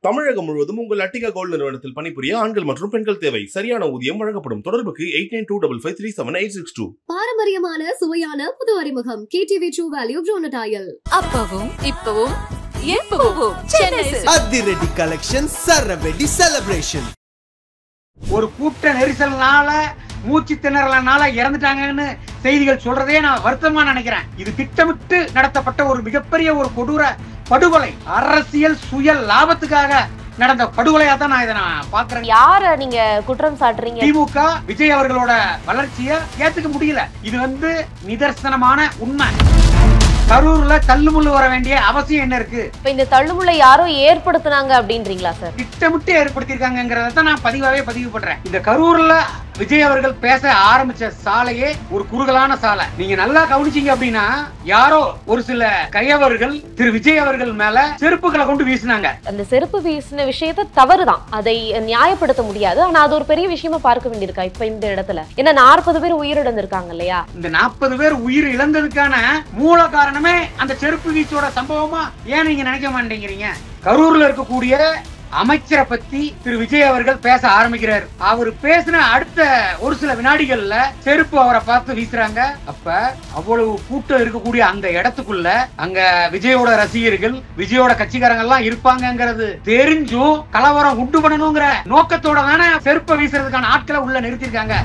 தமிழகம் முழுவதும் உங்கள் அட்டிகா கோல்ட் நிறுவனத்தில் பணிபுரிய ஆண்கள் மற்றும் பெண்கள் தேவை. சரியான ஊதியம் வழங்கப்படும். தொடர்புக்கு 8925537862. பாரம்பரியமான சுவையான புது அறிமுகம் KTV True Value Bronadile. அப்பவும் இப்பவும் எப்பவும் அதிரடி கலெக்ஷன் சரவெடி செலிப்ரேஷன். ஒரு கூட்ட நெரிசல்னால மூச்சு திணறலனால இறந்துட்டாங்கன்னு செய்திகள் சொல்றதே நான் வருத்தமா நினைக்கிறேன். இது திட்டமிட்டு நடத்தப்பட்ட ஒரு மிகப்பெரிய ஒரு கொடூர படுகொலை, அரசியல் சுய லாபத்துக்காக நடந்த படுகொலையா தான் நான் இதை பாக்குறேன். யார நீங்க குற்றம் சாட்டுறீங்க? திமுக விஜய் அவர்களோட வளர்ச்சியை ஏத்துக்க முடியல. இது நிதர்சனமான உண்மை. கரூர்ல தள்ளுமுள்ளு வர வேண்டிய அவசியம் என்ன இருக்கு? இப்ப இந்த தள்ளுமுள்ளை யாரோ ஏற்படுத்தினாங்க அப்படின்றீங்களா சார்? திட்டமிட்டு ஏற்படுத்திருக்காங்கிறத நான் பதிவு பண்றேன். இந்த கரூர்ல விஜய் அவர்கள் பேச ஆரம்பிச்ச சாலையே ஒரு குறுகலான சாலை. நீங்க நல்லா கவனிச்சீங்க அப்படின்னா யாரோ ஒரு சில கையவர்கள் திரு விஜய் அவர்கள் மேல செருப்புகளை கொண்டு வீசினாங்க. அந்த செருப்பு வீசின விஷயத்த தவறுதான், அதை நியாயப்படுத்த முடியாது. ஆனா அது ஒரு பெரிய விஷயமா பார்க்க வேண்டியிருக்கா இப்ப இந்த இடத்துல? ஏன்னா 40 பேர் உயிரிழந்திருக்காங்க இல்லையா? இந்த 40 பேர் உயிர் இழந்ததுக்கான மூல காரணமே அந்த செருப்பு வீச்சோட சம்பவமா ஏன் நீங்க நினைக்க மாட்டேங்கிறீங்க? கரூர்ல இருக்கக்கூடிய அமைச்சரை பத்தி திரு விஜய் அவர்கள் பேச ஆரம்பிக்கிறார். அவர் பேசின அடுத்த ஒரு சில வினாடிகள்ல செருப்பு அவரை பார்த்து வீசுறாங்க. அப்ப அவ்வளவு கூட்டம் இருக்கக்கூடிய அந்த இடத்துக்குள்ள அங்க விஜயோட ரசிகர்கள், விஜயோட கட்சிக்காரங்க எல்லாம் இருப்பாங்கிறது தெரிஞ்சும் கலவரம் உண்டு பண்ணணுங்கிற நோக்கத்தோட தானே செருப்பை வீசுறதுக்கான ஆட்களை உள்ள நிறுத்திருக்காங்க.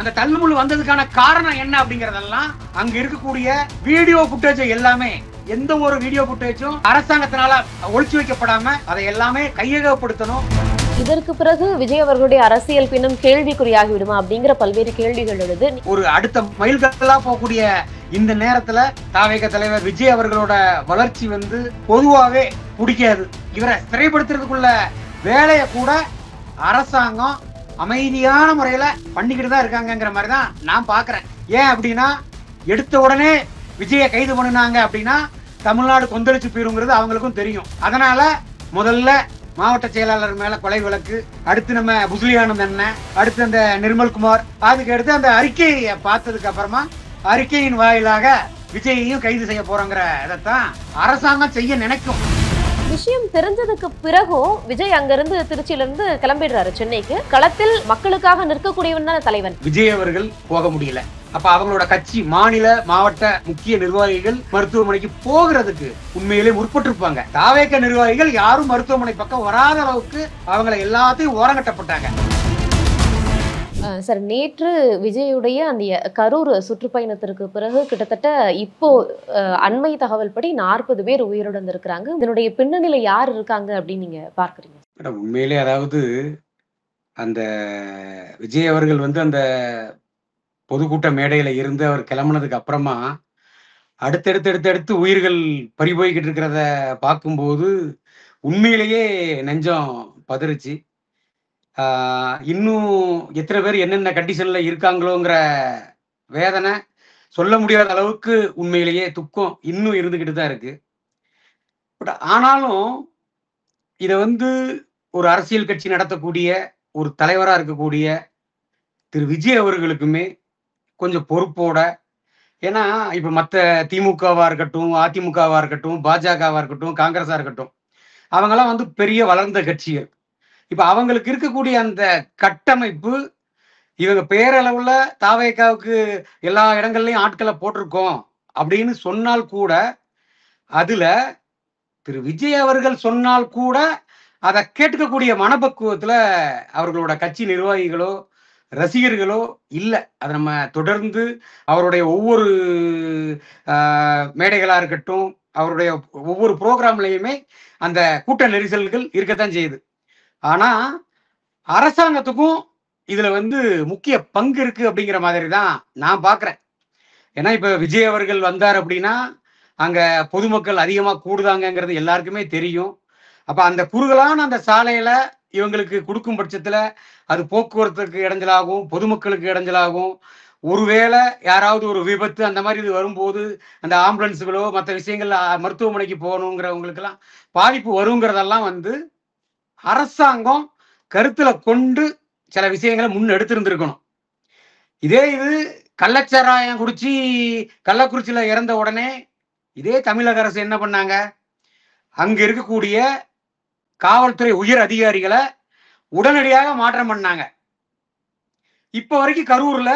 அந்த தள்ளுமுள்ளு வந்ததுக்கான காரணம் என்ன அப்படிங்கறதெல்லாம் அங்க இருக்கக்கூடிய வீடியோ புட்டேஜ் எல்லாமே, எந்த ஒரு வீடியோ புட்டேஜும் அரசாங்கத்தினால ஒளிச்சு வைக்கப்படாம அதை எல்லாமே கையகப்படுத்தணும். இதற்கு பிறகு விஜய் அவர்களுடைய அரசியல் பின்னும் கேள்விக்குறியாகி விடுமா அப்படிங்கிற பல்வேறு கேள்விகள் எழுது. ஒரு அடுத்த மைல்கல்லா போகக்கூடிய இந்த நேரத்துல தாவேக தலைவர் விஜய் அவர்களோட வளர்ச்சி பொதுவாவே பிடிக்காது. இவரை சிறைப்படுத்துறதுக்குள்ள வேலையை கூட அரசாங்கம் அமைதியான முறையில பண்ணிக்கிட்டு தான் இருக்காங்கிற மாதிரி தான் நான் பாக்குறேன். ஏன் அப்படின்னா, எடுத்த உடனே விஜயை கைது பண்ணினாங்க அப்படின்னா தமிழ்நாடு கொந்தளிச்சு போயிருங்கிறது அவங்களுக்கும் தெரியும். அதனால முதல்ல மாவட்ட செயலாளர் மேல கொலை வழக்கு, அடுத்து நம்ம புஸ்லியானந்த் அண்ணன், அடுத்து அந்த நிர்மல்குமார், அதுக்கு அடுத்து அந்த அறிக்கையை பார்த்ததுக்கு அப்புறமா அறிக்கையின் வாயிலாக விஜயையும் கைது செய்ய போறோங்கிற இதைத்தான் அரசாங்கம் செய்ய நினைக்கும். விஷயம் தெரிஞ்சதுக்கு பிறகும் விஜய் அங்கிருந்து திருச்சியில இருந்து கிளம்பிடுறாரு சென்னைக்கு. களத்தில் மக்களுக்காக நிற்கக்கூடியவன் தான் தலைவன். விஜய் அவர்கள் போக முடியல. அப்ப அவங்களோட கட்சி மாநில மாவட்ட முக்கிய நிர்வாகிகள் மருத்துவமனைக்கு போகிறதுக்கு உண்மையிலே முற்பட்டிருப்பாங்க. தாவேக நிர்வாகிகள் யாரும் மருத்துவமனை பக்கம் வராத அளவுக்கு அவங்களை எல்லாத்தையும் ஓரங்கட்டப்பட்டாங்க. சார், நேற்று விஜயுடைய அந்த கரூர் சுற்றுப்பயணத்திற்கு பிறகு கிட்டத்தட்ட இப்போ அண்மை தகவல் படி 40 பேர் உயிரிழந்திருக்கிறாங்க. இதனுடைய பின்னணியில யார் இருக்காங்க அப்படின்னு நீங்க பார்க்குறீங்க? உண்மையிலே அதாவது அந்த விஜய் அவர்கள் அந்த பொதுக்கூட்ட மேடையில இருந்து அவர் கிளம்புனதுக்கு அப்புறமா அடுத்தடுத்து உயிர்கள் பறிபோய்கிட்டு இருக்கிறத பார்க்கும்போது உண்மையிலேயே நெஞ்சம் பதறிச்சு. இன்னும் எத்தனை பேர் என்னென்ன கண்டிஷன்ல இருக்காங்களோங்கிற வேதனை சொல்ல முடியாத அளவுக்கு உண்மையிலேயே துக்கம் இன்னும் இருந்துகிட்டு தான் இருக்கு. பட் ஆனாலும் இதை ஒரு அரசியல் கட்சி நடத்தக்கூடிய ஒரு தலைவரா இருக்கக்கூடிய திரு விஜய் அவர்களுக்குமே கொஞ்சம் பொறுப்போட, ஏன்னா இப்ப மற்ற திமுகவா இருக்கட்டும், அதிமுகவா இருக்கட்டும், பாஜகவா இருக்கட்டும், காங்கிரஸா இருக்கட்டும், அவங்கெல்லாம் பெரிய வளர்ந்த கட்சிகள். இப்ப அவங்களுக்கு இருக்கக்கூடிய அந்த கட்டமைப்பு, இவங்க பேரளவுல தாவேகாவுக்கு எல்லா இடங்கள்லயும் ஆட்களை போட்டிருக்கோம் அப்படின்னு சொன்னால் கூட, அதுல திரு விஜய் அவர்கள் சொன்னால் கூட அதை கேட்டுக்கக்கூடிய மனப்பக்குவத்துல அவர்களோட கட்சி நிர்வாகிகளோ ரசிகர்களோ இல்லை. அதை நம்ம தொடர்ந்து அவருடைய ஒவ்வொரு மேடைகளா இருக்கட்டும், அவருடைய ஒவ்வொரு ப்ரோக்ராம்லையுமே அந்த கூட்ட நெரிசல்கள் இருக்கத்தான் செய்யுது. ஆனா அரசாங்கத்துக்கும் இதுல முக்கிய பங்கு இருக்கு அப்படிங்கிற மாதிரி தான் நான் பாக்குறேன். ஏன்னா இப்ப விஜய் அவர்கள் வந்தார் அப்படின்னா அங்க பொதுமக்கள் அதிகமா கூடுதாங்கிறது எல்லாருக்குமே தெரியும். அப்ப அந்த குறுகலான அந்த சாலையில இவங்களுக்கு கொடுக்கும் பட்சத்துல அது போக்குவரத்துக்கு இடைஞ்சலாகும், பொதுமக்களுக்கு இடைஞ்சலாகும். ஒருவேளை யாராவது ஒரு விபத்து அந்த மாதிரி இது வரும்போது அந்த ஆம்புலன்ஸுகளோ மற்ற விஷயங்கள்ல மருத்துவமனைக்கு போகணுங்கிறவங்களுக்கு எல்லாம் பாதிப்பு வருங்கிறதெல்லாம் அரசாங்கம் கருத்துல கொண்டு சில விஷயங்களை முன்னெடுத்திருந்திருக்கணும். இதே இது கள்ளச்சாராயம் குடிச்சு கள்ளக்குறிச்சியில இறந்த உடனே இதே தமிழக அரசு என்ன பண்ணாங்க, அங்க இருக்கக்கூடிய காவல்துறை உயர் அதிகாரிகளை உடனடியாக மாற்றம் பண்ணாங்க. இப்ப வரைக்கும் கரூர்ல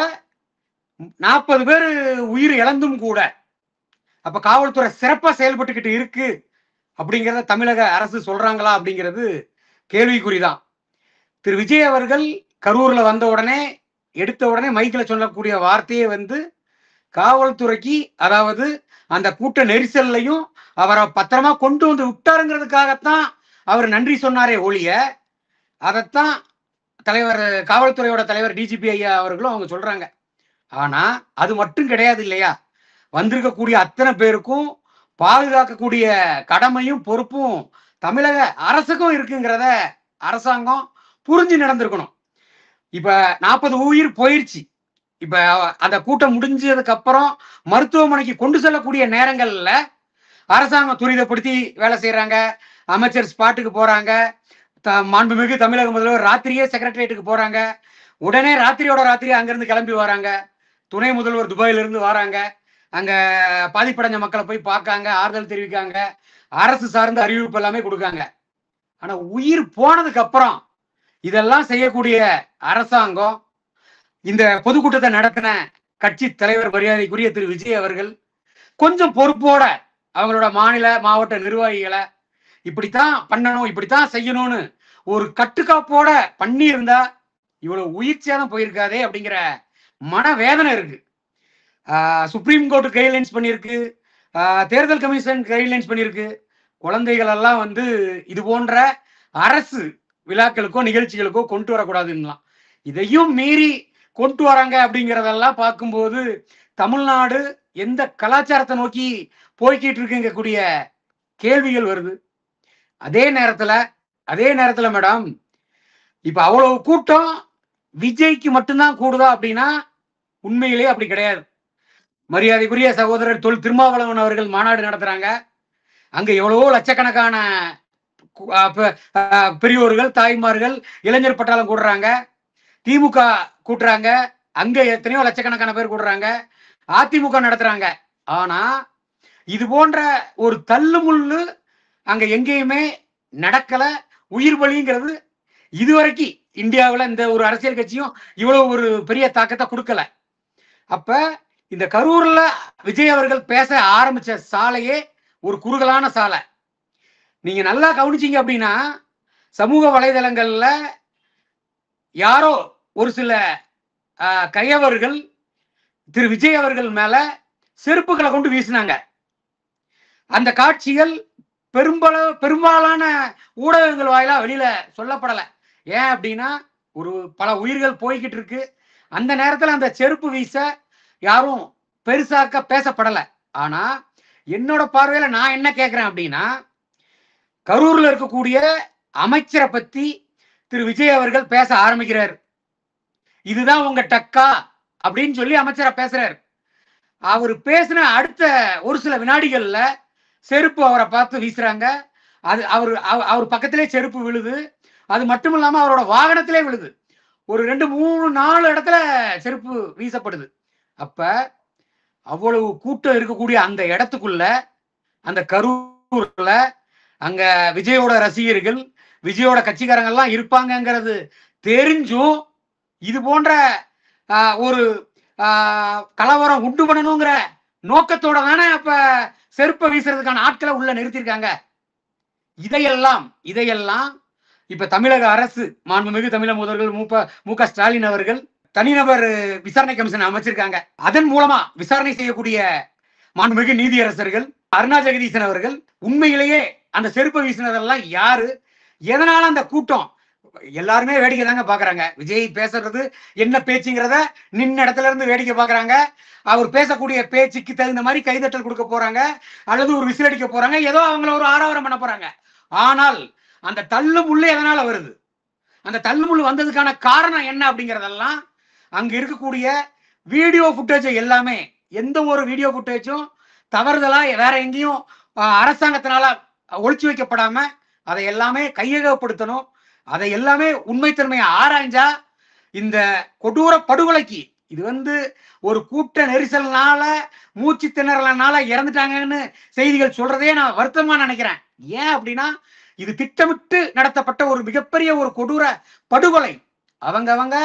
40 பேர் உயிர் இழந்தும் கூட அப்ப காவல்துறை சிறப்பா செயல்பட்டுக்கிட்டு இருக்கு அப்படிங்கிறத தமிழக அரசு சொல்றாங்களா அப்படிங்கிறது கேள்விக்குறிதான். திரு விஜய் அவர்கள் கரூர்ல வந்த உடனே எடுத்த உடனே மைக்கில் சொல்லக்கூடிய வார்த்தையே வந்து காவல்துறைக்கு, அதாவது அந்த கூட்ட நெரிசல்லையும் அவரை பத்திரமா கொண்டு வந்து விட்டாருங்கிறதுக்காகத்தான் அவர் நன்றி சொன்னாரே ஒழிய, அதைத்தான் தலைவர் காவல்துறையோட தலைவர் டிஜிபி ஐயா அவர்களும் அவங்க சொல்றாங்க. ஆனா அது மட்டும் கிடையாது இல்லையா, வந்திருக்கக்கூடிய அத்தனை பேருக்கும் பாதுகாக்கக்கூடிய கடமையும் பொறுப்பும் தமிழக அரசுக்கும் இருக்குங்கிறத அரசாங்கம் புரிஞ்சு நடந்திருக்கணும். இப்ப 40 உயிர் போயிருச்சு. இப்ப அந்த கூட்டம் முடிஞ்சதுக்கு அப்புறம் மருத்துவமனைக்கு கொண்டு செல்லக்கூடிய நேரங்கள்ல அரசாங்கம் துரிதப்படுத்தி வேலை செய்யறாங்க. அமைச்சர் ஸ்பாட்டுக்கு போறாங்க. மாண்புமிகு தமிழக முதல்வர் ராத்திரியே செக்ரட்டரியேட்டுக்கு போறாங்க. உடனே ராத்திரியோட ராத்திரி அங்கிருந்து கிளம்பி வராங்க. துணை முதல்வர் துபாயில இருந்து வராங்க. அங்க பாதிப்படைஞ்ச மக்களை போய் பார்க்காங்க, ஆறுதல் தெரிவிக்காங்க, அரசு சார்ந்த அறிவிப்பு எல்லாமே கொடுக்காங்க. ஆனா உயிர் போனதுக்கு அப்புறம் இதெல்லாம் செய்யக்கூடிய அரசாங்கம், இந்த பொதுக்கூட்டத்தை நடத்தின கட்சி தலைவர் மரியாதைக்குரிய திரு விஜய் அவர்கள் கொஞ்சம் பொறுப்போட அவங்களோட மாநில மாவட்ட நிர்வாகிகளை இப்படித்தான் பண்ணணும், இப்படித்தான் செய்யணும்னு ஒரு கட்டுக்காப்போட பண்ணி இருந்தா இவ்வளவு உயிர் சேதம் போயிருக்காதே அப்படிங்கிற மனவேதனை இருக்கு. சுப்ரீம் கோர்ட் கைட்லைன்ஸ் பண்ணியிருக்கு, தேர்தல் கமிஷன் கைட்லைன்ஸ் பண்ணியிருக்கு. குழந்தைகள் எல்லாம் வந்து இது போன்ற அரசு விழாக்களுக்கோ நிகழ்ச்சிகளுக்கோ கொண்டு வரக்கூடாதுன்னா இதையும் மீறி கொண்டு வராங்க அப்படிங்கிறதெல்லாம் பார்க்கும்போது தமிழ்நாடு எந்த கலாச்சாரத்தை நோக்கி போய்கிட்டு இருக்குங்கக்கூடிய கேள்விகள் வருது. அதே நேரத்துல மேடம், இப்ப அவ்வளவு கூட்டம் விஜய்க்கு மட்டும்தான் கூடுதா அப்படின்னா உண்மையிலேயே அப்படி கிடையாது. மரியாதைக்குரிய சகோதரர் தொல் திருமாவளவன் அவர்கள் மாநாடு நடத்துறாங்க. அங்க எவ்வளவோ லட்சக்கணக்கான பெரியோர்கள், தாய்மார்கள், இளைஞர் பட்டாளம் கூடுறாங்க. திமுக கூட்டுறாங்க, அங்க எத்தனையோ லட்சக்கணக்கான பேர் கூடுறாங்க. அதிமுக நடத்துறாங்க. ஆனா இது போன்ற ஒரு தள்ளுமுள்ளு அங்க எங்கேயுமே நடக்கல. உயிர் பலிங்கிறது இதுவரைக்கும் இந்தியாவில் இந்த ஒரு அரசியல் கட்சியும் இவ்வளவு ஒரு பெரிய தாக்கத்தை கொடுக்கல. அப்ப இந்த கரூர்ல விஜய் அவர்கள் பேச ஆரம்பிச்ச சாலையே ஒரு குறுகலான சாலை. நீங்க நல்லா கவனிச்சீங்க அப்படின்னா சமூக வலைதளங்கள்ல யாரோ ஒரு சில கையவர்கள் திரு விஜய் அவர்கள் மேல செருப்புகளை கொண்டு வீசினாங்க. அந்த காட்சிகள் பெரும்பாலான ஊடகங்கள் வாயிலா வெளியில சொல்லப்படலை. ஏன் அப்படின்னா ஒரு பல உயிர்கள் போய்கிட்டு இருக்கு. அந்த நேரத்துல அந்த செருப்பு வீச யாரும் பெருசாக்க பேசப்படலை. ஆனா என்னோட பார்வையில நான் என்ன கேட்கிறேன் அப்படின்னா, கரூர்ல இருக்கக்கூடிய அமைச்சரை பத்தி திரு விஜய் அவர்கள் பேச ஆரம்பிக்கிறார். இதுதான் உங்க டக்கா அப்படின்னு சொல்லி அமைச்சரை பேசுறாரு. அவர் பேசின அடுத்த ஒரு சில வினாடிகள்ல செருப்பு அவரை பார்த்து வீசுறாங்க. அது அவர் பக்கத்திலே செருப்பு விழுது. அது மட்டும் இல்லாம அவரோட வாகனத்திலே விழுது. ஒரு 2, 3, 4 இடத்துல செருப்பு வீசப்படுது. அப்ப அவ்வளவு கூட்டம் இருக்கக்கூடிய அந்த இடத்துக்குள்ள, அந்த கரூர்ல அங்க விஜயோட ரசிகர்கள், விஜயோட கட்சிக்காரங்கள்லாம் இருப்பாங்கிறது தெரிஞ்சும் இது போன்ற ஒரு கலவரம் உண்டு பண்ணணுங்கிற நோக்கத்தோட தானே அப்ப செருப்பை வீசுறதுக்கான ஆட்களை உள்ள நிறுத்திருக்காங்க. இதையெல்லாம் இப்ப தமிழக அரசு, மாண்புமிகு தமிழக முதல்வர் மு.க. ஸ்டாலின் அவர்கள் தனிநபர் விசாரணை கமிஷன் அமைச்சிருக்காங்க. அதன் மூலமா விசாரணை செய்யக்கூடிய மாண்புமிகு நீதியரசர்கள் அருணா ஜெகதீசன் அவர்கள் உண்மையிலேயே அந்த செருப்பை வீசினதெல்லாம் யாரு, எதனால அந்த கூட்டம், எல்லாருமே வேடிக்கை தாங்க பாக்குறாங்க. விஜய் பேசுறது என்ன பேச்சுங்கிறத நின்ன இடத்துல இருந்து வேடிக்கை பாக்குறாங்க. அவர் பேசக்கூடிய பேச்சுக்கு தகுந்த மாதிரி கைதட்டல் கொடுக்க போறாங்க, அல்லது ஒரு விசில் அடிக்க போறாங்க, ஏதோ அவங்கள ஒரு ஆரவாரம் பண்ண போறாங்க. ஆனால் அந்த தள்ளு முள்ளு எதனால வருது, அந்த தள்ளு முள்ளு வந்ததுக்கான காரணம் என்ன அப்படிங்கிறதெல்லாம் அங்க இருக்கக்கூடிய வீடியோ ஃபுட்டேஜ் எல்லாமே, எந்த ஒரு வீடியோ ஃபுட்டேஜும் தவறுதலா வேற எங்கேயும் அரசாங்கத்தினால ஒழிச்சு வைக்கப்படாம அதை எல்லாமே கையகப்படுத்தணும். அதை எல்லாமே உண்மைத்தன்மையை ஆராய்ஞ்சா இந்த கொடூர படுகொலைக்கு, இது ஒரு கூட்ட நெரிசல்னால மூச்சு திணறலனால இறந்துட்டாங்கன்னு செய்திகள் சொல்றதே நான் வருத்தமா நினைக்கிறேன். ஏன் அப்படின்னா இது திட்டமிட்டு நடத்தப்பட்ட ஒரு மிகப்பெரிய ஒரு கொடூர படுகொலை. அவங்க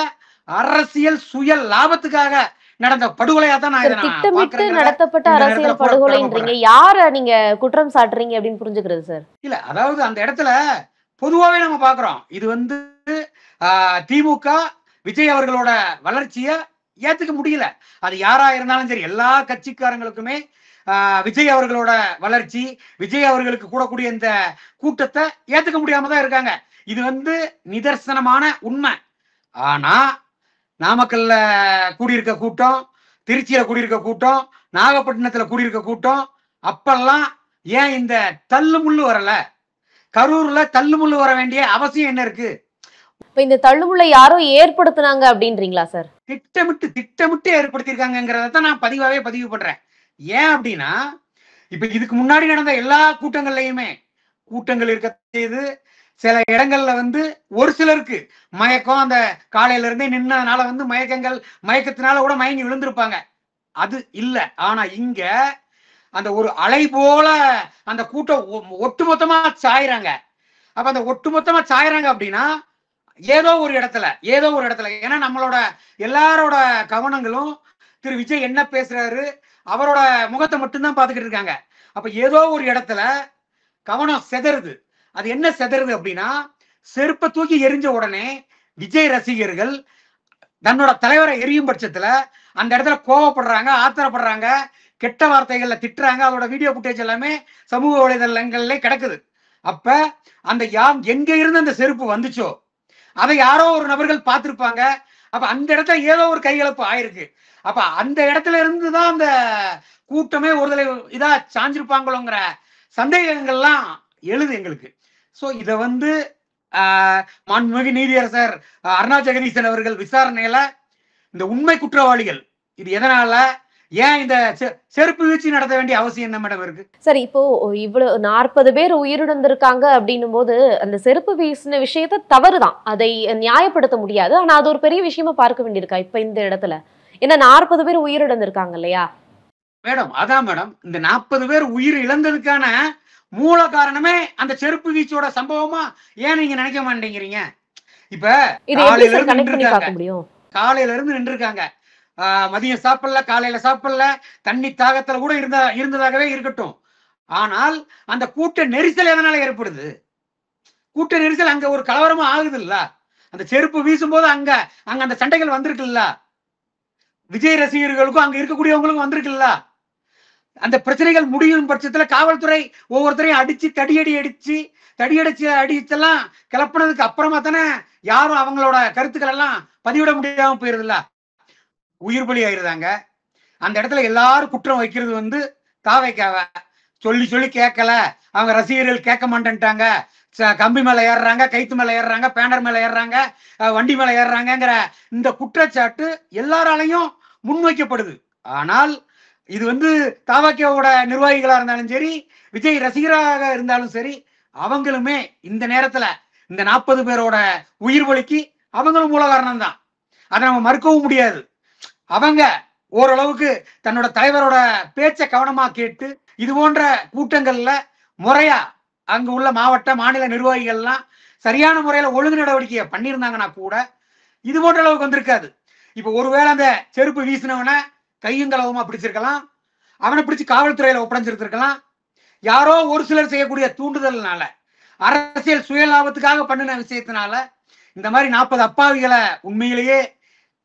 அரசியல் சுய லாபத்துக்காக நடந்த படுகொலையா தான் திட்டமிட்டு நடத்தப்பட்ட அரசியல் படுகொலைன்றீங்க. யார நீங்க குற்றம் சாட்டுறீங்க அப்படின்னு புரிஞ்சுக்கிறது சார்? இல்ல, அதாவது அந்த இடத்துல பொதுவாவே நம்ம பாக்குறோம், இது திமுக விஜய் அவர்களோட வளர்ச்சிய ஏத்துக்க முடியல. அது யாரா இருந்தாலும் சரி, எல்லா கட்சிக்காரங்களுக்குமே விஜய் அவர்களோட வளர்ச்சி, விஜய் அவர்களுக்கு கூடக்கூடிய இந்த கூட்டத்தை ஏத்துக்க முடியாம தான் இருக்காங்க. இது நிதர்சனமான உண்மை. ஆனா நாமக்கல்ல கூடியிருக்க கூட்டம், திருச்சியில கூடியிருக்க கூட்டம், நாகப்பட்டினத்துல கூடியிருக்க கூட்டம், அப்பெல்லாம் ஏன் இந்த தள்ளுமுள்ளு வரல? கரூர்ல தள்ளுமுள்ளு வர வேண்டிய அவசியம் என்ன இருக்கு? இப்ப இந்த தள்ளுமுள்ள யாரோ ஏற்படுத்தினாங்க அப்படின்றீங்களா சார்? திட்டமிட்டு ஏற்படுத்திருக்காங்கிறத நான் பதிவு பண்றேன். ஏன் அப்படின்னா, இப்ப இதுக்கு முன்னாடி நடந்த எல்லா கூட்டங்கள்லயுமே கூட்டங்கள் இருக்க செய்து சில இடங்கள்ல ஒரு சிலருக்கு மயக்கம், அந்த காலையில இருந்தே நின்னதுனால மயக்கத்தினால கூட மயங்கி விழுந்திருப்பாங்க. அது இல்ல. ஆனா இங்க அந்த ஒரு அலை போல அந்த கூட்டம் ஒட்டுமொத்தமா சாயிறாங்க. அப்ப அந்த ஒட்டுமொத்தமா சாயிறாங்க அப்படின்னா ஏதோ ஒரு இடத்துல ஏன்னா நம்மளோட எல்லாரோட கவனங்களும் திரு விஜய் என்ன பேசுறாரு, அவரோட முகத்தை மட்டும்தான் பார்த்துக்கிட்டு இருக்காங்க. அப்ப ஏதோ ஒரு இடத்துல கவனம் செதறுது. அது என்ன செதறுது அப்படின்னா, செருப்பை தூக்கி எரிஞ்ச உடனே விஜய் ரசிகர்கள் தன்னோட தலைவரை எரியும் பட்சத்துல அந்த இடத்துல கோவப்படுறாங்க, ஆத்திரப்படுறாங்க, கெட்ட வார்த்தைகள்ல திட்டுறாங்க. அதோட வீடியோ ஃபுட்டேஜ் எல்லாமே சமூக வலைதளங்கள்ல கிடக்குது. அப்ப அந்த எங்க இருந்து அந்த செருப்பு வந்துச்சோ அதை யாரோ ஒரு நபர்கள் பார்த்திருப்பாங்க. அப்ப அந்த இடத்துல ஏதோ ஒரு கைகலப்பு ஆயிருக்கு. அப்ப அந்த இடத்துல இருந்துதான் அந்த கூட்டமே ஒருதலை இதா சாஞ்சிருப்பாங்களோங்கிற சந்தேகங்கள்லாம் எழுது எங்களுக்கு. சோ இத மாண்புமிகு நீதியரசர் அருணா ஜெகதீசன் அவர்கள் விசாரணையில இந்த உண்மை குற்றவாளிகள் இது எதனால, ஏன் இந்த செருப்பு வீழ்ச்சி நடத்த வேண்டிய அவசியம் என்ன மேடம் இருக்கு? சரி, இப்போ இவ்வளவு 40 பேர் உயிரிழந்திருக்காங்க அப்படின்னும் போது அந்த செருப்பு வீசின விஷயத்த தவறுதான், அதை நியாயப்படுத்த முடியாது. ஆனா அது ஒரு பெரிய விஷயமா பார்க்க வேண்டியிருக்கா இப்ப இந்த இடத்துல? ஏன்னா 40 பேர் உயிரிழந்திருக்காங்க இல்லையா மேடம்? அதான் மேடம், இந்த 40 பேர் உயிர் இழந்ததுக்கான மூல காரணமே அந்த செருப்பு வீச்சோட சம்பவமா ஏன் நீங்க நினைக்க மாட்டேங்கிறீங்க? இப்ப காலையில இருந்து நின்று இருக்காங்க, மதியம் சாப்பிடல, காலையில சாப்பிடல, தண்ணி தாகத்துல கூட இருந்ததாகவே இருக்கட்டும். ஆனால் அந்த கூட்ட நெரிசல் எதனால ஏற்படுது? கூட்ட நெரிசல் அங்க ஒரு கலவரமா ஆகுது இல்ல? அந்த செருப்பு வீசும் போது அங்க அந்த சண்டைகள் வந்திருக்குல்ல, விஜய் ரசிகர்களுக்கும் அங்க இருக்கக்கூடியவங்களுக்கும் வந்திருக்குல்ல. அந்த பிரச்சனைகள் முடியும் பட்சத்துல காவல்துறை ஒவ்வொருத்தரையும் அடிச்சு அடிச்செல்லாம் கிளப்பினதுக்கு அப்புறமா தானே யாரும் அவங்களோட கருத்துக்கள் எல்லாம் பதிவிட முடியாம போயிருதுல்ல, உயிர் பலி ஆயிருந்தாங்க. அந்த இடத்துல எல்லாரும் குற்றம் வைக்கிறது தாவைக்காவ சொல்லி கேட்கல, அவங்க ரசிகர்கள் கேட்க மாட்டேன்ட்டாங்க, கம்பி மேல ஏறுறாங்க, கைத்து மேல ஏறுறாங்க, பேனர் மேல ஏறுறாங்க, வண்டி மேல ஏறுறாங்கிற இந்த குற்றச்சாட்டு எல்லாராலையும் முன்வைக்கப்படுது. ஆனால் இது தாவக்கோட நிர்வாகிகளா இருந்தாலும் சரி, விஜய் ரசிகராக இருந்தாலும் சரி, அவங்களுமே இந்த நேரத்துல இந்த 40 பேரோட உயிர் பலிக்கு அவங்களும் மூல காரணம் தான். அதை நம்ம மறுக்கவும் முடியாது. அவங்க ஓரளவுக்கு தன்னோட தலைவரோட பேச்சை கவனமா கேட்டு இது போன்ற கூட்டங்கள்ல முறையா அங்க உள்ள மாவட்ட மாநில நிர்வாகிகள்லாம் சரியான முறையில ஒழுங்கு நடவடிக்கையை பண்ணியிருந்தாங்கன்னா கூட இது போன்ற அளவுக்கு வந்திருக்காது. இப்ப ஒருவேளை அந்த செருப்பு வீசினவனை கையும் களவுமா பிடிச்சிருக்கலாம், அவனை பிடிச்சு காவல்துறையில ஒப்படைஞ்சிருக்கலாம். யாரோ ஒரு சிலர் செய்யக்கூடிய தூண்டுதல்னால, அரசியல் சுயலாபத்துக்காக பண்ணின விஷயத்தினால இந்த மாதிரி 40 அப்பாவிகளை உண்மையிலேயே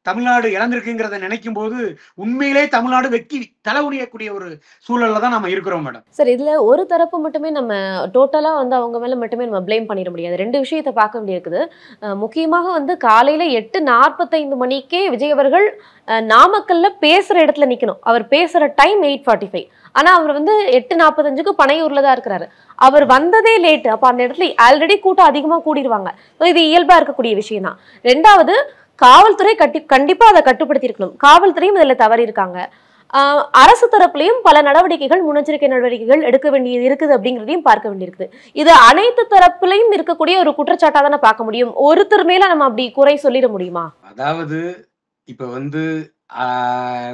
தமிழ்நாடு இழந்திருக்குங்கிறத நினைக்கும் போது உண்மையிலே தமிழ்நாடு வெக்கி தலைகுனியக்கூடிய ஒரு சூழல்ல தான் நம்ம இருக்கிறோம் மேடம். சார், இதுல ஒரு தரப்பு மட்டுமே நம்ம டோட்டலா அவங்க மேல மட்டுமே நம்ம பிளேம் பண்ணிட முடியாது. 2 விஷயத்தை பார்க்க வேண்டியிருக்குது. முக்கியமாக காலையில 8:45 மணிக்கே விஜய் அவர்கள் நாமக்கல்ல பேசுற இடத்துல நிக்கணும். அவர் பேசுற டைம் 8:45. ஆனா அவர் 8:45க்கு பனையூர்ல தான் இருக்கிறாரு. அவர் வந்ததே லேட்டு. அப்ப அந்த இடத்துல ஆல்ரெடி கூட்டம் அதிகமா கூடிடுவாங்க. இது இயல்பா இருக்கக்கூடிய விஷயம் தான். 2வது, காவல்துறை கண்டிப்பா அதை கட்டுப்படுத்தி இருக்கணும். காவல்துறையும் இதுல தவறி இருக்காங்க. அரசு தரப்புலையும் பல நடவடிக்கைகள், முன்னெச்சரிக்கை நடவடிக்கைகள் எடுக்க வேண்டியது இருக்குது அப்படிங்கிறதையும் பார்க்க வேண்டியிருக்குது. இது அனைத்து தரப்புலையும் இருக்கக்கூடிய ஒரு குற்றச்சாட்டா தானே பார்க்க முடியும். ஒருத்தர் மேல நம்ம அப்படி குறை சொல்லிட முடியுமா? அதாவது இப்ப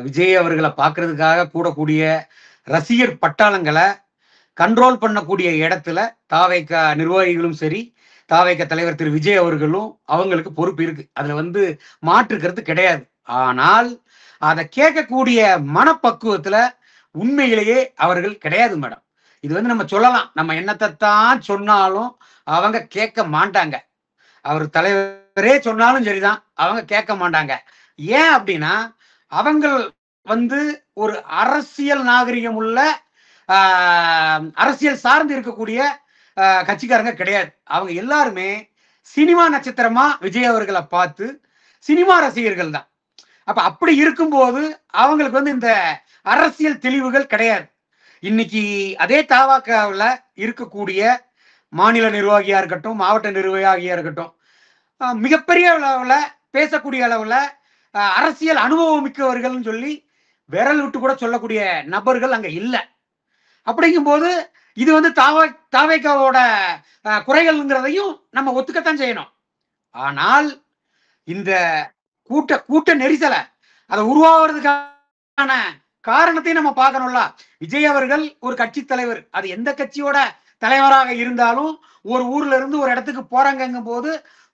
விஜய் அவர்களை பாக்குறதுக்காக கூடக்கூடிய ரசிகர் பட்டாளங்களை கண்ட்ரோல் பண்ணக்கூடிய இடத்துல தாவேக நிர்வாகிகளும் சரி, தாவேக தலைவர் திரு விஜய் அவர்களும் அவங்களுக்கு பொறுப்பு இருக்கு. அதுல மாற்றுக்கிறது கிடையாது. ஆனால் அதை கேட்கக்கூடிய மனப்பக்குவத்துல உண்மையிலேயே அவர்கள் கிடையாது மேடம். இது நம்ம சொல்லலாம், நம்ம என்னத்தான் சொன்னாலும் அவங்க கேட்க மாட்டாங்க. அவர் தலைவரே சொன்னாலும் சரிதான், அவங்க கேட்க மாட்டாங்க. ஏன் அப்படின்னா அவங்க ஒரு அரசியல் நாகரிகம் உள்ள அரசியல் சார்ந்து இருக்கக்கூடிய கட்சிக்காரங்க கிடையாது. அவங்க எல்லாருமே சினிமா நட்சத்திரமா விஜய் அவர்களை பார்த்து சினிமா ரசிகர்கள் தான். அப்ப அப்படி இருக்கும்போது அவங்களுக்கு இந்த அரசியல் தெளிவுகள் கிடையாது. இன்னைக்கு அதே தவாகவுல இருக்கக்கூடிய மாநில நிர்வாகியா இருக்கட்டும், மாவட்ட நிர்வாகியா இருக்கட்டும், மிகப்பெரிய அளவுல பேசக்கூடிய அளவுல அரசியல் அனுபவம் மிக்கவர்கள் சொல்லி விரல் விட்டு கூட சொல்லக்கூடிய நபர்கள் அங்க இல்லை. அப்படிங்கும்போது இது தாவேகாவோட குறைகள்ங்கிறதையும் நம்ம ஒத்துக்கத்தான் செய்யணும். ஆனால் இந்த கூட்ட நெரிசலை அதை உருவாகிறதுக்கான காரணத்தையும் நம்ம பார்க்கணும்ல. விஜய் அவர்கள் ஒரு கட்சி தலைவர், அது எந்த கட்சியோட தலைவராக இருந்தாலும் ஒரு ஊர்ல இருந்து ஒரு இடத்துக்கு போறாங்கும் போது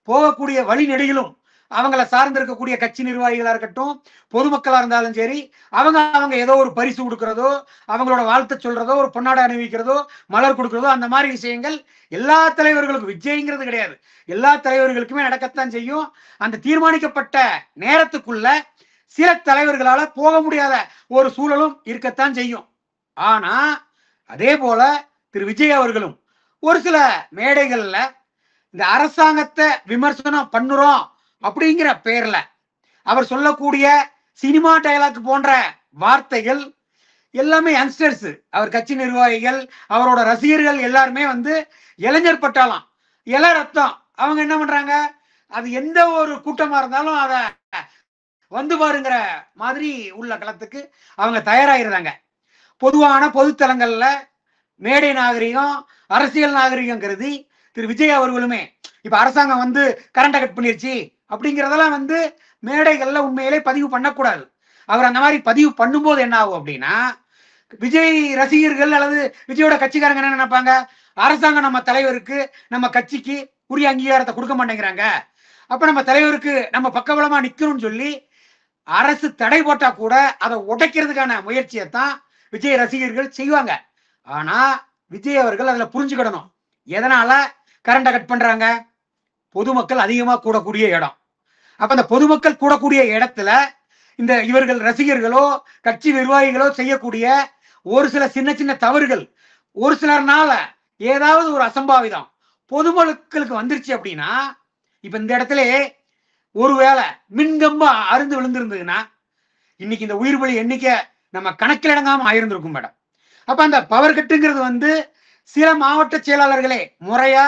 போகக்கூடிய வழிநெடுகிலும் அவங்கள சார்ந்து இருக்கக்கூடிய கட்சி நிர்வாகிகளா இருக்கட்டும், பொதுமக்களா இருந்தாலும் சரி, அவங்க ஏதோ ஒரு பரிசு கொடுக்கறதோ, அவங்களோட வாழ்த்து சொல்றதோ, ஒரு பொன்னாடை அணிவிக்கிறதோ, மலர் கொடுக்கறதோ, அந்த மாதிரி விஷயங்கள் எல்லா தலைவர்களுக்கும், விஜய்ங்கிறது கிடையாது, எல்லா தலைவர்களுக்குமே நடக்கத்தான் செய்யும். அந்த தீர்மானிக்கப்பட்ட நேரத்துக்குள்ள சில தலைவர்களால போக முடியாத ஒரு சூழலும் இருக்கத்தான் செய்யும். ஆனா அதே போல திரு விஜய் அவர்களும் ஒரு சில மேடைகள்ல இந்த அரசாங்கத்தை விமர்சனம் பண்ணுறோம் அப்படிங்கிற பேர்ல அவர் சொல்லக்கூடிய சினிமா டயலாக் போன்ற வார்த்தைகள் எல்லாமே யங்ஸ்டர்ஸ், அவர் கட்சி நிர்வாகிகள், அவரோட ரசிகர்கள் எல்லாருமே இளைஞர் பட்டாளம், இள ரத்தம். அவங்க என்ன பண்றாங்க, அது எந்த ஒரு கூட்டமா இருந்தாலும் அதை பாருங்கிற மாதிரி உள்ள களத்துக்கு அவங்க தயாராகிறாங்க. பொதுவான பொதுத்தலங்கள்ல மேடை நாகரிகம், அரசியல் நாகரிகம் கருதி திரு விஜய் அவர்களுமே இப்ப அரசாங்கம் கரண்ட கட் பண்ணிருச்சு அப்படிங்கிறதெல்லாம் மேடைகள்ல உண்மையிலே பதிவு பண்ணக்கூடாது. அவர் அந்த மாதிரி பதிவு பண்ணும்போது என்ன ஆகும் அப்படின்னா, விஜய் ரசிகர்கள் அல்லது விஜயோட கட்சிக்காரங்க என்ன நினைப்பாங்க, அரசாங்கம் நம்ம தலைவருக்கு நம்ம கட்சிக்கு உரிய அங்கீகாரத்தை கொடுக்க மாட்டேங்கிறாங்க, அப்ப நம்ம தலைவருக்கு நம்ம பக்கபலமா நிக்கணும்னு சொல்லி அரசு தடை போட்டா கூட அதை உடைக்கிறதுக்கான முயற்சியைத்தான் விஜய் ரசிகர்கள் செய்வாங்க. ஆனா விஜய் அவர்கள் அதுல புரிஞ்சுக்கிடணும், எதனால கரண்ட கட் பண்றாங்க, பொதுமக்கள் அதிகமா கூடக்கூடிய இடம். அப்ப அந்த பொதுமக்கள் கூடக்கூடிய இடத்துல இந்த இவர்கள் ரசிகர்களோ கட்சி நிர்வாகிகளோ செய்யக்கூடிய ஒரு சில சின்ன சின்ன தவறுகள், ஒரு சிலர்னால ஏதாவது ஒரு அசம்பாவிதம் பொதுமக்களுக்கு வந்துருச்சு அப்படின்னா, இப்ப இந்த இடத்துல ஒருவேளை மின்கம்பா அருந்து விழுந்திருந்ததுன்னா இன்னைக்கு இந்த உயிர் பலி எண்ணிக்கை நம்ம கணக்கில் அடங்காம ஆயிருந்திருக்கும் மேடம். அப்ப அந்த பவர் கட்டுங்கிறது சில மாவட்ட செயலாளர்களே முறையா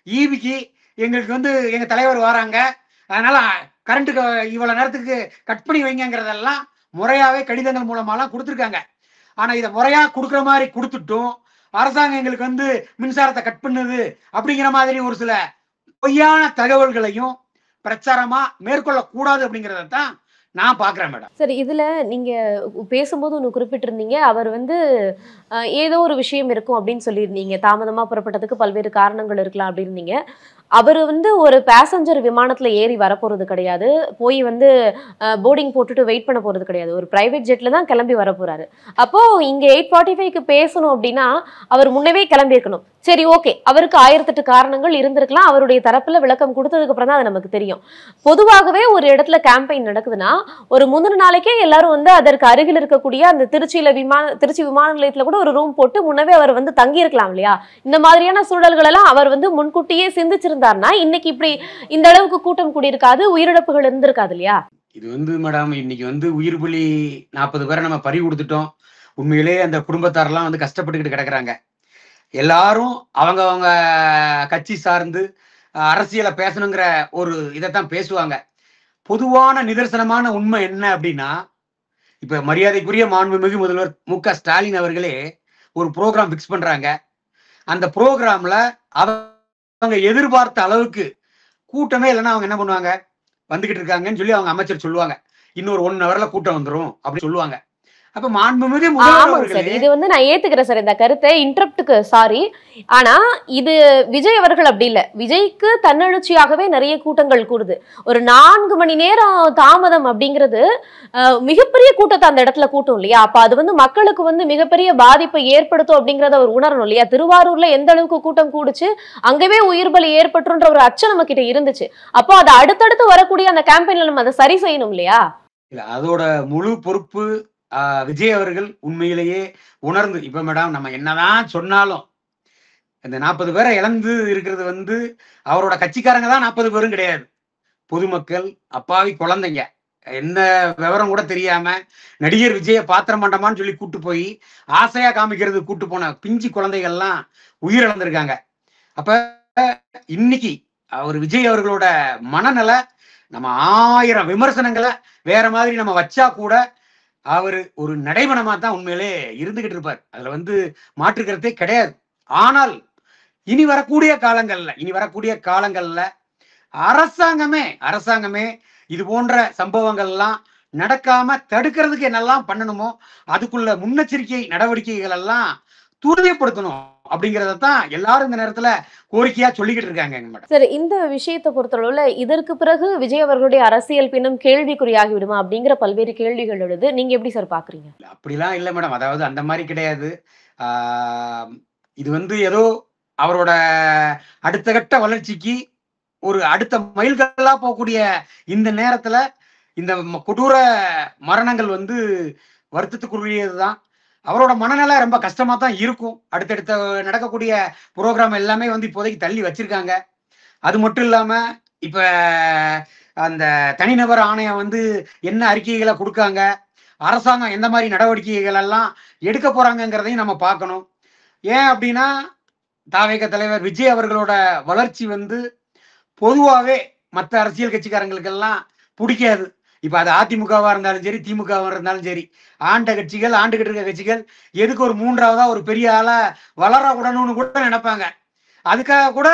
ஈபிக்கு எங்களுக்கு எங்க தலைவர் வராங்க, அதனால கரண்ட்டுக்கு இவ்வளவு நேரத்துக்கு கட் பண்ணி வைங்கிறதெல்லாம் முறையாவே கடிதங்கள் மூலமாலாம் கொடுத்துருக்காங்க. ஆனா இதை முறையா கொடுக்குற மாதிரி கொடுத்துட்டும் அரசாங்கம் எங்களுக்கு மின்சாரத்தை கட் பண்ணுது அப்படிங்கிற மாதிரி ஒரு சில பொய்யான தகவல்களையும் பிரச்சாரமா மேற்கொள்ள கூடாது அப்படிங்கறத தான் நான் பாக்குறேன் மேடம். சரி, இதுல நீங்க பேசும்போது ஒன்று குறிப்பிட்டிருந்தீங்க, அவர் ஏதோ ஒரு விஷயம் இருக்கும் அப்படின்னு சொல்லியிருந்தீங்க, தாமதமா புறப்பட்டதுக்கு பல்வேறு காரணங்கள் இருக்கலாம் அப்படின்னீங்க. அவர் ஒரு பேசஞ்சர் விமானத்துல ஏறி வரப்போறது கிடையாது, போய் போர்டிங் போட்டுட்டு வெயிட் பண்ண போறது கிடையாது, ஒரு பிரைவேட் ஜெட்ல தான் கிளம்பி வர போறாரு. அப்போ இங்க 8:45க்கு பேசணும் அப்படின்னா அவர் முன்னவே கிளம்பி இருக்கணும். சரி, ஓகே, அவருக்கு 1008 காரணங்கள் இருந்திருக்கலாம், அவருடைய தரப்புல விளக்கம் கொடுத்ததுக்கு அப்புறம் தான் அது நமக்கு தெரியும். பொதுவாகவே ஒரு இடத்துல கேம்பெயின் நடக்குதுன்னா ஒரு முந்தின நாளைக்கே எல்லாரும் அதற்கு அருகில் இருக்கக்கூடிய அந்த திருச்சி விமான நிலையத்துல கூட ஒரு ரூம் போட்டு முன்னவே அவர் தங்கி இருக்கலாம் இல்லையா? இந்த மாதிரியான சூழல்கள் எல்லாம் அவர் முன்கூட்டியே சிந்திச்சிருந்தாருன்னா இன்னைக்கு இப்படி இந்த அளவுக்கு கூட்டம் கூடியிருக்காது, உயிரிழப்புகள் இருந்திருக்காது இல்லையா? இது மேடம், இன்னைக்கு உயிர் பலி 40 பேரை நம்ம பறி கொடுத்துட்டோம். உண்மையிலேயே அந்த குடும்பத்தாரெல்லாம் கஷ்டப்பட்டுக்கிட்டு கிடக்குறாங்க. எல்லாரும் அவங்க கட்சி சார்ந்து அரசியலை பேசணுங்கிற ஒரு இதைத்தான் பேசுவாங்க. பொதுவான நிதர்சனமான உண்மை என்ன அப்படின்னா, இப்ப மரியாதைக்குரிய மாண்புமிகு முதல்வர் மு.க. ஸ்டாலின் அவர்களே ஒரு ப்ரோக்ராம் பிக்ஸ் பண்றாங்க. அந்த ப்ரோக்ராம்ல அவங்க எதிர்பார்த்த அளவுக்கு கூட்டமே இல்லைன்னா அவங்க என்ன பண்ணுவாங்க, வந்துகிட்டு இருக்காங்கன்னு சொல்லி அவங்க அமைச்சர் சொல்லுவாங்க, இன்னொரு 1 ஹவர்ல கூட்டம் வந்துடும் அப்படின்னு சொல்லுவாங்க. அப்ப மாண்புமிகு முதல்வர் ஆமாங்க சார், அவர்களே இது நான் ஏத்துக்கிறேன் சார் இந்த கருத்தை, இன்டரப்டுக்கு சாரி. ஆனா இது விஜய் அவர்கள் அப்படி இல்ல. விஜய்க்கு தன்னெழுச்சியாகவே நிறைய கூட்டங்கள் கூடுது. ஒரு 4 மணி நேரம் தாமதம் அப்படிங்கிறது மிகப்பெரிய கூட்டத்தை அந்த இடத்துல கூட்டும் இல்லையா? அப்ப அது மக்களுக்கு மிகப்பெரிய பாதிப்பை ஏற்படுத்தும் அப்படிங்கறத அவர் உணரணும் இல்லையா? திருவாரூர்ல எந்த அளவுக்கு கூட்டம் கூடுச்சு, அங்கவே உயிர் பலி ஏற்பட்டுன்ற ஒரு அச்சம் நம்ம கிட்ட இருந்துச்சு. அப்போ அதை அடுத்தடுத்து வரக்கூடிய அந்த கேம்பெயின்ல நம்ம அதை சரி செய்யணும் இல்லையா? இல்ல, அதோட முழு பொறுப்பு விஜய் அவர்கள் உண்மையிலேயே உணர்ந்து, இப்ப மேடம் நம்ம என்னதான் சொன்னாலும் இந்த 40 பேரை இழந்து இருக்கிறது அவரோட கட்சிக்காரங்க தான் 40 பேரும் கிடையாது. பொதுமக்கள், அப்பாவி குழந்தைங்க, என்ன விவரம் கூட தெரியாம நடிகர் விஜய பாத்திர மண்டமான்னு சொல்லி கூட்டு போய் ஆசையா காமிக்கிறது கூட்டு போன பிஞ்சு குழந்தைகள்லாம் உயிரிழந்திருக்காங்க. அப்ப இன்னைக்கு அவர் விஜய் அவர்களோட மனநல நம்ம 1000 விமர்சனங்களை வேற மாதிரி நம்ம வச்சா கூட அவரு ஒரு நடைமணமா தான் உண்மையிலே இருந்துகிட்டு இருப்பார். அதுல மாற்றுக்கிறதே கிடையாது. ஆனால் இனி வரக்கூடிய காலங்கள்ல அரசாங்கமே இது போன்ற சம்பவங்கள்லாம் நடக்காம தடுக்கிறதுக்கு என்னெல்லாம் பண்ணணுமோ அதுக்குள்ள முன்னெச்சரிக்கை நடவடிக்கைகள் எல்லாம் துரிதப்படுத்தணும் அப்படிங்கறதான் எல்லாரும் இந்த நேரத்துல கோரிக்கையா சொல்லிக்கிட்டு இருக்காங்க. சார், இந்த விஷயத்தை பொறுத்தளவுல இதற்கு பிறகு விஜய் அவர்களுடைய அரசியல் பின்னம் கேள்விக்குறியாகி விடுமா அப்படிங்கிற பல்வேறு கேள்விகள் எழுது. நீங்க எப்படி சார் பாக்குறீங்க? அப்படிலாம் இல்ல மேடம், அதாவது அந்த மாதிரி கிடையாது. இது ஏதோ அவரோட அடுத்த கட்ட வளர்ச்சிக்கு ஒரு அடுத்த மைல்கல்லா போகக்கூடிய இந்த நேரத்துல இந்த கொடூர மரணங்கள் வருத்தத்துக்குரியதுதான். அவரோட மனநல ரொம்ப கஷ்டமா தான் இருக்கும். அடுத்தடுத்த நடக்கக்கூடிய புரோகிராம் எல்லாமே இப்போதைக்கு தள்ளி வச்சிருக்காங்க. அது மட்டும் இல்லாம இப்ப அந்த தனிநபர் ஆணையம் என்ன அறிக்கைகளை கொடுக்காங்க, அரசாங்கம் எந்த மாதிரி நடவடிக்கைகள் எல்லாம் எடுக்க போறாங்கிறதையும் நம்ம பார்க்கணும். ஏன் அப்படின்னா தாவேக தலைவர் விஜய் அவர்களோட வளர்ச்சி பொதுவாகவே மற்ற அரசியல் கட்சிக்காரங்களுக்கெல்லாம் பிடிக்காது. இப்ப அது அதிமுகவா இருந்தாலும் சரி, திமுகவா இருந்தாலும் சரி, ஆண்டுகிட்டு இருக்க கட்சிகள் எதுக்கு ஒரு 3ஆவதா ஒரு பெரிய ஆளா வளர விடணும்னு கூட நினைப்பாங்க. அதுக்காக கூட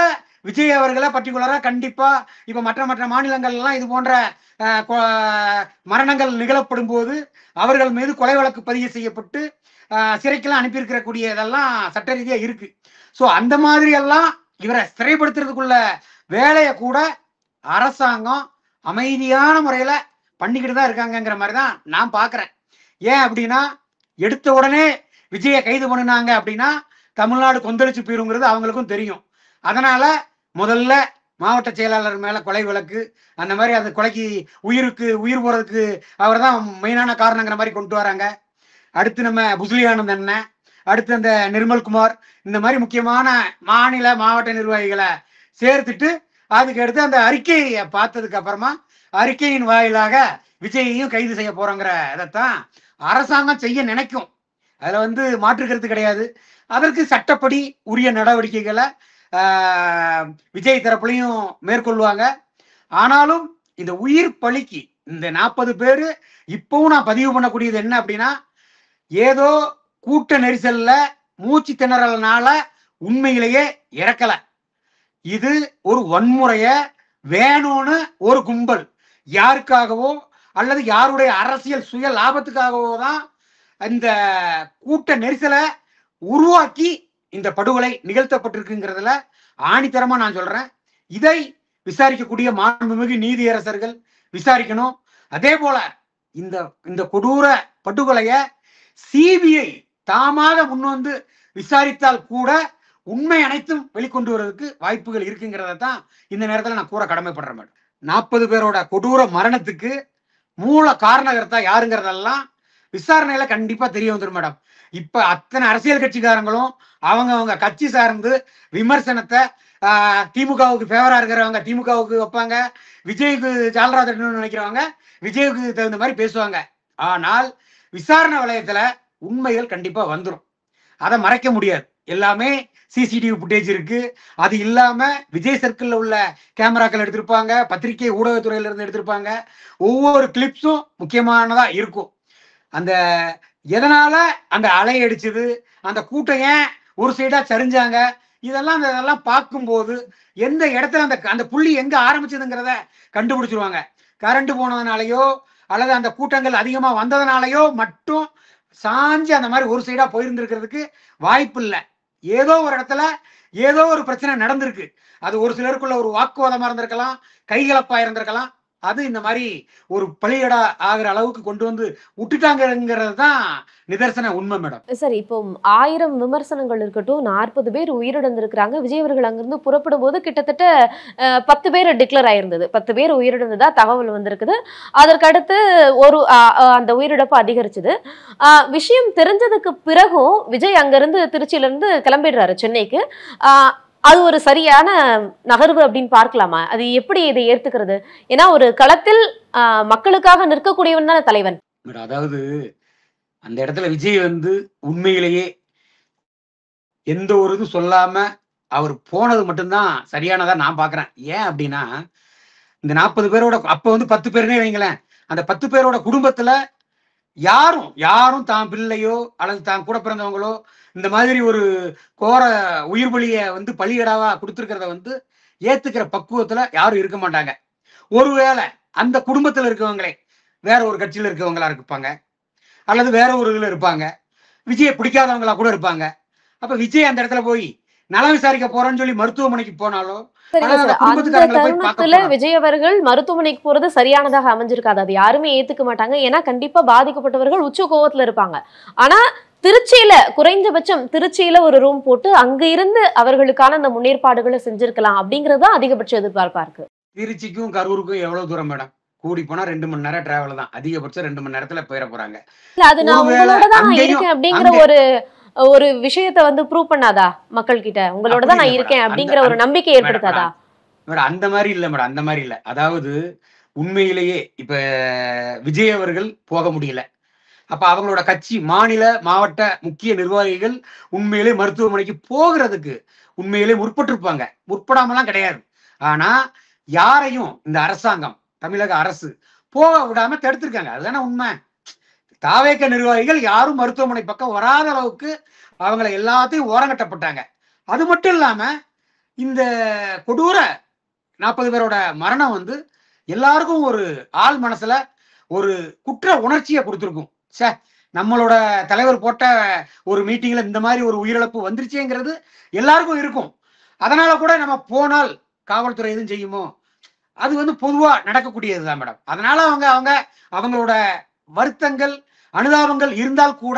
விஜய் அவர்களை பர்டிகுலரா கண்டிப்பா இப்ப மற்ற மாநிலங்கள்லாம் இது போன்ற மரணங்கள் நிகழப்படும் போது அவர்கள் மீது கொலை வழக்கு பதிவு செய்யப்பட்டு சிறைக்கெல்லாம் அனுப்பியிருக்கிற கூடிய இதெல்லாம் சட்ட ரீதியா இருக்கு. சோ அந்த மாதிரி எல்லாம் இவரை சிறைப்படுத்துறதுக்குள்ள வேலையை கூட அரசாங்கம் அமைதியான முறையில பண்ணிக்கிட்டு தான் இருக்காங்கிற மாதிரி தான் நான் பாக்குறேன். ஏன் அப்படின்னா எடுத்த உடனே விஜயை கைது பண்ணினாங்க அப்படின்னா தமிழ்நாடு கொந்தளிச்சு போயிருங்கிறது அவங்களுக்கும் தெரியும். அதனால முதல்ல மாவட்ட செயலாளர் மேல கொலை வழக்கு, அந்த மாதிரி அந்த கொலைக்கு உயிர் போறதுக்கு அவர் தான் மெயினான காரணங்கிற மாதிரி கொண்டு வராங்க. அடுத்து நம்ம புஸ்லி ஆனந்த் அண்ணன், அடுத்து அந்த நிர்மல்குமார், இந்த மாதிரி முக்கியமான மாநில மாவட்ட நிர்வாகிகளை சேர்த்துட்டு அதுக்கு அடுத்து அந்த அறிக்கையை பார்த்ததுக்கு அப்புறமா அறிக்கையின் வாயிலாக விஜயையும் கைது செய்ய போறோங்கிற இதைத்தான் அரசாங்கம் செய்ய நினைக்கும். அதுல மாற்றுக்கிறது கிடையாது. அதற்கு சட்டப்படி உரிய நடவடிக்கைகளை விஜய் தரப்புலையும் மேற்கொள்வாங்க. ஆனாலும் இந்த உயிர் பலிக்கு இந்த 40 பேரு இப்பவும் நான் பதிவு பண்ணக்கூடியது என்ன அப்படின்னா, ஏதோ கூட்ட நெரிசல்ல மூச்சு திணறல்னால உண்மையிலேயே இறக்கல. இது ஒரு வன்முறைய வேணும்னு ஒரு கும்பல் யாருக்காகவோ அல்லது யாருடைய அரசியல் சுய லாபத்துக்காகவோ தான் இந்த கூட்ட நெரிசலை உருவாக்கி இந்த படுகொலை நிகழ்த்தப்பட்டிருக்குங்கிறதுல ஆணித்தரமா நான் சொல்றேன். இதை விசாரிக்கக்கூடிய மாண்புமிகு நீதியரசர்கள் விசாரிக்கணும். அதே போல இந்த கொடூர படுகொலைய சிபிஐ தாமாக முன்வந்து விசாரித்தால் கூட உண்மை அனைத்தும் வெளிக்கொண்டு வருவதற்கு வாய்ப்புகள் இருக்குங்கிறத தான் இந்த நேரத்தில் நான் கூற கடமைப்படுறேன் மேடம். 40 பேரோட கொடூர மரணத்துக்கு மூல காரணகர்த்தா யாருங்கிறதெல்லாம் விசாரணையில கண்டிப்பா தெரிய வந்துடும் மேடம். இப்ப அத்தனை அரசியல் கட்சிக்காரங்களும் அவங்க கட்சி சார்ந்து விமர்சனத்தை திமுகவுக்கு ஃபேவரா இருக்கிறவங்க திமுகவுக்கு வைப்பாங்க, விஜய்க்கு ஜால்ராஜன் நினைக்கிறவங்க விஜய்க்கு தகுந்த மாதிரி பேசுவாங்க. ஆனால் விசாரணை வளையத்துல உண்மைகள் கண்டிப்பா வந்துடும். அதை மறைக்க முடியாது. எல்லாமே சிசிடிவி புட்டேஜ் இருக்கு. அது இல்லாம விஜய் சர்க்கிள்ல உள்ள கேமராக்கள் எடுத்திருப்பாங்க, பத்திரிகை ஊடகத்துறையில இருந்து எடுத்திருப்பாங்க. ஒவ்வொரு கிளிப்ஸும் முக்கியமானதா இருக்கும். அந்த எதனால அந்த அலை அடிச்சது, அந்த கூட்டம் ஏன் ஒரு சைடா சரிஞ்சாங்க, இதெல்லாம் பார்க்கும்போது எந்த இடத்துல அந்த புள்ளி எங்க ஆரம்பிச்சதுங்கிறத கண்டுபிடிச்சிருவாங்க. கரண்ட் போனதுனாலயோ அல்லது அந்த கூட்டங்கள் அதிகமா வந்ததுனாலயோ மட்டும் சாஞ்சு அந்த மாதிரி ஒரு சைடா போயிருந்திருக்கிறதுக்கு வாய்ப்பு இல்லை. ஏதோ ஒரு இடத்துல ஏதோ ஒரு பிரச்சனை நடந்திருக்கு. அது ஒரு சிலருக்குள்ள ஒரு வாக்குவாதமா இருந்திருக்கலாம், கைகலப்பா இருந்திருக்கலாம். அது இந்த மாதிரி ஒரு பலியடா ஆகிற அளவுக்கு கொண்டு வந்து விட்டுட்டாங்கிறது தான் நிதர்சன உண்மை மேடம். சரி, இப்போ 1000 விமர்சனங்கள் இருக்கட்டும், 40 பேர் உயிரிழந்திருக்கிறாங்க. விஜய் அவர்கள் அங்கிருந்து புறப்படும் போது கிட்டத்தட்ட 10 பேர் டிக்ளேர் ஆயிருந்தது. 10 பேர் உயிரிழந்ததா தகவல் வந்திருக்குது. அதற்கடுத்து அந்த உயிரிழப்பு அதிகரிச்சது. விஷயம் தெரிஞ்சதுக்கு பிறகும் விஜய் அங்கிருந்து திருச்சியில இருந்து கிளம்பிடுறாரு சென்னைக்கு. அது ஒரு சரியான நகர்வு அப்படின்னு பார்க்கலாமா? அது எப்படி இதை ஏத்துக்கிறது? ஏன்னா ஒரு களத்தில் மக்களுக்காக நிற்கக்கூடியவன் தானே தலைவன். அதாவது அந்த இடத்துல விஜய் உண்மையிலேயே எந்த ஒரு இது சொல்லாம அவர் போனது மட்டும்தான் சரியானதா நான் பாக்குறேன். ஏன் அப்படின்னா, இந்த 40 பேரோட அப்ப 10 பேருனே வைங்களேன், அந்த 10 பேரோட குடும்பத்துல யாரும் தான் பிள்ளையோ அல்லது தான் கூட பிறந்தவங்களோ இந்த மாதிரி ஒரு கோர உயிர் பலிய பலியடாவா கொடுத்துருக்கிறத ஏத்துக்கிற பக்குவத்துல யாரும் இருக்க மாட்டாங்க. ஒருவேளை அந்த குடும்பத்துல இருக்கவங்களே வேற ஒரு கட்சியில இருக்கவங்களா இருப்பாங்க, அல்லது வேற ஒரு இதுல இருப்பாங்க, விஜயை பிடிக்காதவங்களா கூட இருப்பாங்க. அப்ப விஜய் அந்த இடத்துல போய் நலம் விசாரிக்க போறேன்னு சொல்லி மருத்துவமனைக்கு போனாலோ, விஜய் அவர்கள் மருத்துவமனைக்கு போறது சரியானதாக அமைஞ்சிருக்காது. அது யாருமே ஏத்துக்க மாட்டாங்க. ஏன்னா கண்டிப்பா பாதிக்கப்பட்டவர்கள் உச்ச கோவத்துல இருப்பாங்க. ஆனா திருச்சியில குறைந்தபட்சம் திருச்சியில ஒரு ரூம் போட்டு அங்க இருந்து அவர்களுக்கான அந்த முன்னேற்பாடுகளை செஞ்சிருக்கலாம் அப்படிங்கறது அதிகபட்ச எதிர்பார்ப்பா இருக்கு. திருச்சிக்கும் கரூருக்கும் எவ்வளவு தூரம் மேடம்? கூடி போனா 2 மணி நேரம் டிராவல் தான், அதிகபட்சம் 2 மணி நேரத்துல போயிட போறாங்க. அது நான் உங்களோட தான் இருக்கேன் அப்படிங்கிற ஒரு விஷயத்தை ப்ரூவ் பண்ணாதா மக்கள் கிட்ட? உங்களோட தான் நான் இருக்கேன் அப்படிங்கிற ஒரு நம்பிக்கை ஏற்படுத்தாதா? மேடம் அந்த மாதிரி இல்ல மேடம், அந்த மாதிரி இல்ல. அதாவது உண்மையிலேயே இப்ப விஜய் அவர்கள் போக முடியல. அப்ப அவங்களோட கட்சி மாநில மாவட்ட முக்கிய நிர்வாகிகள் உண்மையிலே மருத்துவமனைக்கு போகிறதுக்கு உண்மையிலே முற்பட்டிருப்பாங்க. முற்படாமலாம் கிடையாது. ஆனா யாரையும் இந்த அரசாங்கம், தமிழக அரசு போக விடாம தடுத்திருக்காங்க. அதுதானே உண்மை. தாவேக்க நிர்வாகிகள் யாரும் மருத்துவமனை பக்கம் வராத அளவுக்கு அவங்கள எல்லாத்தையும் ஓரங்கட்டப்பட்டாங்க. அது மட்டும் இல்லாம இந்த கொடூர 40 பேரோட மரணம் எல்லாருக்கும் ஒரு ஆள் மனசுல ஒரு குற்ற உணர்ச்சியை கொடுத்துருக்கும். சே, நம்மளோட தலைவர் போட்ட ஒரு மீட்டிங்ல இந்த மாதிரி ஒரு உயிரிழப்பு வந்துருச்சேங்கிறது எல்லாருக்கும் இருக்கும். அதனால கூட நம்ம போனால் காவல்துறை எதுவும் செய்யுமோ, அது பொதுவா நடக்கக்கூடியதுதான் மேடம். அதனால அவங்களோட வருத்தங்கள் அனுதாபங்கள் இருந்தால் கூட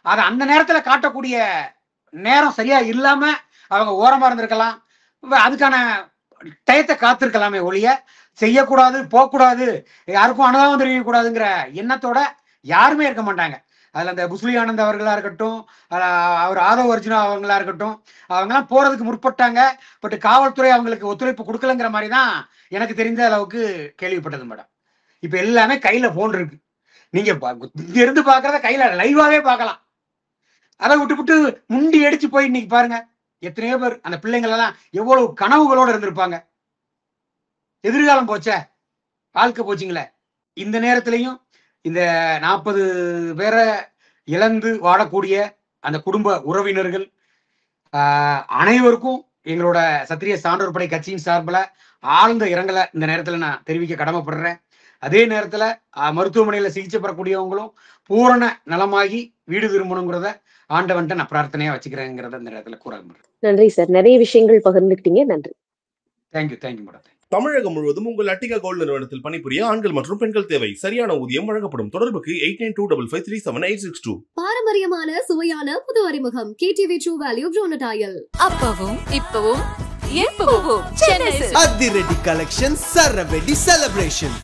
அதை அந்த நேரத்துல காட்டக்கூடிய நேரம் சரியா இல்லாம அவங்க ஓரமா இருந்திருக்கலாம். அதுக்கான டயத்தை காத்திருக்கலாமே ஒழிய செய்யக்கூடாது, போகக்கூடாது, யாருக்கும் அனுதாபம் தெரியக்கூடாதுங்கிற எண்ணத்தோட யாருமே இருக்க மாட்டாங்க. அதுல அந்த புஸ்லி ஆனந்த் அவர்களா இருக்கட்டும், அவர் ஆதவ் அர்ஜுனா அவங்களா இருக்கட்டும், அவங்கெல்லாம் போறதுக்கு முற்பட்டாங்க. பட் காவல்துறை அவங்களுக்கு ஒத்துழைப்பு கொடுக்கலங்கிற மாதிரி தான் எனக்கு தெரிந்த அளவுக்கு கேள்விப்பட்டது மேடம். இப்ப எல்லாமே கையில போன் இருக்கு. நீங்க இங்க இருந்து பாக்குறத கையில லைவாவே பார்க்கலாம். அதை விட்டு முண்டி அடிச்சு போய் இன்னைக்கு பாருங்க, எத்தனையோ பேர் அந்த பிள்ளைங்கள் எல்லாம் எவ்வளவு கனவுகளோட இருந்திருப்பாங்க. எதிர்காலம் போச்சே, வாழ்க்கை போச்சுங்களே. இந்த நேரத்திலையும் இந்த 40 பேரை இழந்து வாழக்கூடிய அந்த குடும்ப உறவினர்கள் அனைவருக்கும் எங்களோட சத்திரிய சான்றோர் படை கட்சியின் சார்பில் ஆழ்ந்த இரங்கலை இந்த நேரத்துல நான் தெரிவிக்க கடமைப்படுறேன். அதே நேரத்துல மருத்துவமனையில சிகிச்சை பெறக்கூடியவங்களும் பூரண நலமாகி வீடு திரும்பணுங்கிறத ஆண்டவன்ட்ட நான் பிரார்த்தனையா வச்சுக்கிறேங்கிறத இந்த நேரத்துல கூற விரும்புறேன். நன்றி சார், நிறைய விஷயங்கள் பகிர்ந்துக்கிட்டீங்க. நன்றி. Thank you madam. தமிழகம் முழுவதும் உங்கள் அட்டிகா கோல்ட் நிறுவனத்தில் பணிபுரிய ஆண்கள் மற்றும் பெண்கள் தேவை. சரியான ஊதியம் வழங்கப்படும். தொடர்புக்கு 8925537862. பாரம்பரியமான சுவையான புது அறிமுகம் KTV True Value Bronnet Oil. அப்பவும் இப்பவும் எப்பவும் சென்னை அதிரடி கலெக்ஷன் சரவெடி செலிப்ரேஷன்.